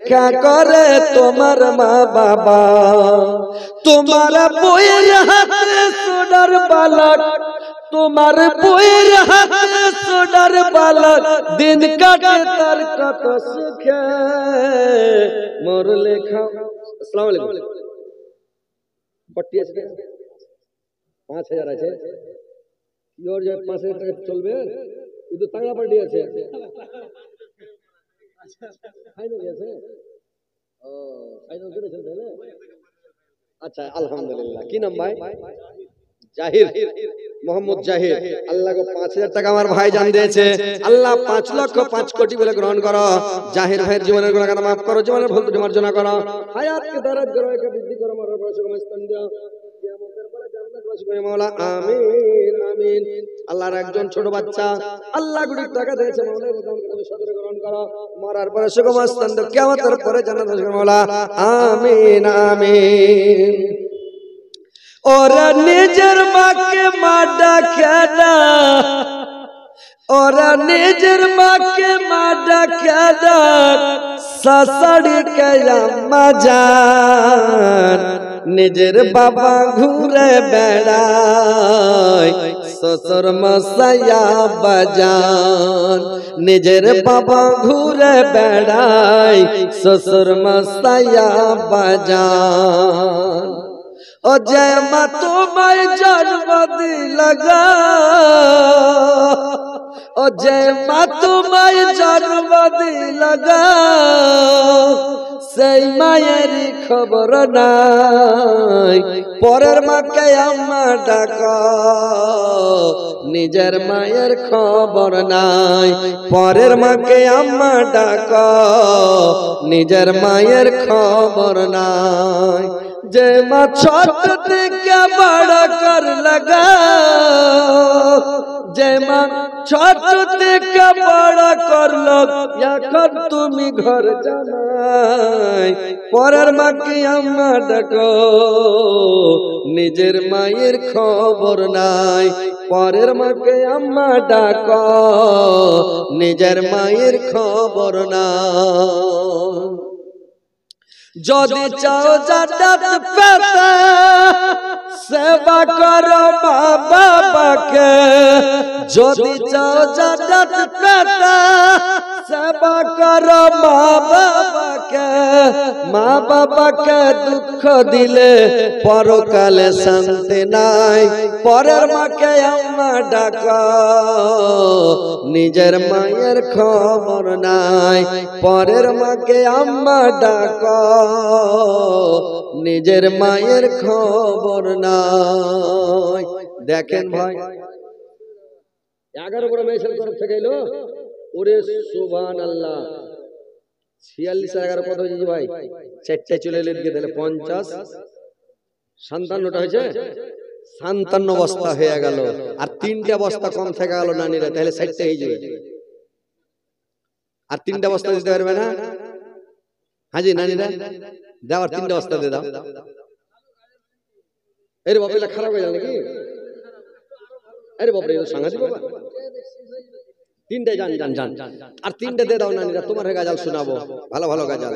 ভিক্ষা করে তোমার মা বাবা, তোমার বইয়ের হাতে সোনার বালক, তোমার বইয়ের হাতে সোনার বালক, দিন কাটে তার কত সুখে মরলে খাও। আসসালামু আলাইকুম। পট্টি আছে 5000 আছে, ইওর যে 5000 টাকা চলবে, কিন্তু তাগড়া পার্টি আছে। ফাইনাল আছে, ও ফাইনাল করেছেন তাহলে? আচ্ছা আলহামদুলিল্লাহ। কি নাম ভাই? জাহির, মোহাম্মদ জাহির। আল্লাহ को 5000 টাকা আমার ভাই জান দিয়েছে। আল্লাহ 5 লক্ষ 5 কোটি বলে গ্রহণ করো। জাহির ভাইয়ের জীবনের গুনাহ মাফ করো, জীবনের ভুল ত্রুটি মার্জনা করো, হায়াতকে দারাজ গরয়কে বৃদ্ধি করো, মরার পরে সুখময় স্থান দাও, কিয়ামতের পরে জান্নাতবাসী করে মাওলা। আমিন আমিন। আল্লাহর একজন ছোট বাচ্চা আল্লাহ কোটি টাকা দিয়েছে, মাওলা প্রদান করে সদরে গ্রহণ করো, মরার পরে সুখময় স্থান দাও, কিয়ামতের পরে জান্নাতবাসী করে মাওলা। আমিন আমিন। ওরা নিজের মাকে মা ডাকে না, ওরা নিজের মাকে মা ডাকে না, শাশুড়িকে আম্মা জান। নিজের বাবা ঘুরে বেড়ায়, শ্বশুর মশাইয়া বাজান। নিজের বাবা ঘুরে বেড়ায়, শ্বশুর মশাইয়া বাজান। ও জয় মা তোমায় জন্ম দিলগা, ও জয় মা তোমায় জন্ম দিলগা, সেই মায়ের খবর নাই, পরের মাকে আম্মা ডাকা, নিজের মায়ের খবর নাই। পরের মাকে আম্মা ডাকা, নিজের মায়ের খবর নাই। যে মা ছোট থেকে বড় কর লাগা, যে মা ছোট থেকে বড় করলো, এখন তুমি ঘর জামাই, পরের মাকে আম্মা ডাকো, নিজের মায়ের খবর নাই। পরের মাকে আম্মা ডাকো, নিজের মায়ের খবর নাই। যদি চাও জান্নাত পেতে, সেবা করো মা বাবাকে। যদি চাও জান্নাত পেতে, সেবা করো মা বাবাকে। মা বাবাকে দুঃখ দিলে পরকালে শান্তি নাই, পরের মাকে আম্মা ডাকা, নিজের মায়ের খবর নাই। পরের মাকে আম্মা ডাকা, নিজের মায়ের খবর নাই। দেখেন ভাই, 11 বড় মেয়েছেল তরফ থেকে এলো, ওরে সুবহানাল্লাহ। 46 আর 11 কত হয়েছে ভাই? 4টে চলে এলে দিকে, তাহলে 50, 57টা হয়েছে, 57 বস্তা হয়ে গেল। আর 3টে বস্তা কম থেকে গেল নানিরা, তাহলে 60টা হয়ে যাবে। আর 3টে বস্তা দিতে পারবে না? হাজি নানিরা দাও, আর 3টে বস্তা দিয়ে দাও। এর বাবা খারাপ হয়ে গেল নাকি? আরে বাবা, এটা সাংঘাতিক বাবা। 3টে জান জান জান, আর 3টে দিয়ে দাও নানিরা, তোমার হয়ে গাজাল শোনাবো, ভালো ভালো গাজাল।